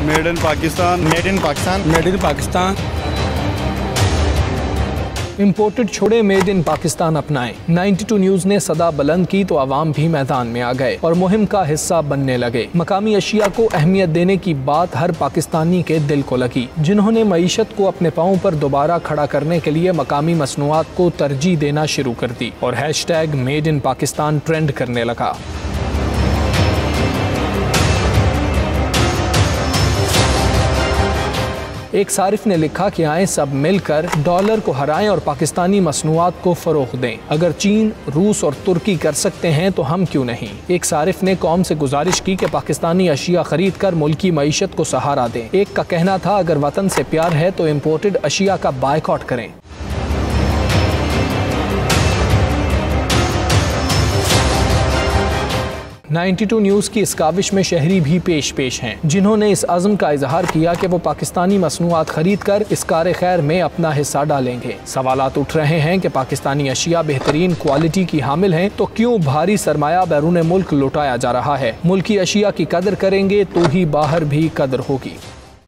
Made in Pakistan. Made in Pakistan. Made in Pakistan. Imported छोड़े, made in Pakistan अपनाएं। 92 news ने सदा बुलंद की तो आवाम भी मैदान में आ गए और मुहिम का हिस्सा बनने लगे। मकामी अशिया को अहमियत देने की बात हर पाकिस्तानी के दिल को लगी। जिन्होंने मईशत को अपने पाँव पर दोबारा खड़ा करने के लिए मकामी मसनूआत को तरजीह देना शुरू कर दी और hashtag made in Pakistan trend करने लगा। एक सारिफ ने लिखा कि आए सब मिलकर डॉलर को हराएं और पाकिस्तानी मसनूआत को फरोग दें। अगर चीन, रूस और तुर्की कर सकते हैं तो हम क्यों नहीं। एक सारिफ ने कौम से गुजारिश की कि पाकिस्तानी अशिया खरीद कर मुल्की मईशत को सहारा दें। एक का कहना था अगर वतन से प्यार है तो इम्पोर्टेड अशिया का बायकॉट करें। । 92 न्यूज़ की इस काविश में शहरी भी पेश हैं, जिन्होंने इस अज़्म का इजहार किया कि वो पाकिस्तानी मसनूआत खरीद कर इस कार खैर में अपना हिस्सा डालेंगे। सवालात उठ रहे हैं कि पाकिस्तानी अशिया बेहतरीन क्वालिटी की हामिल हैं तो क्यों भारी सरमाया बैरून मुल्क लुटाया जा रहा है। मुल्की अशिया की कदर करेंगे तो ही बाहर भी कदर होगी।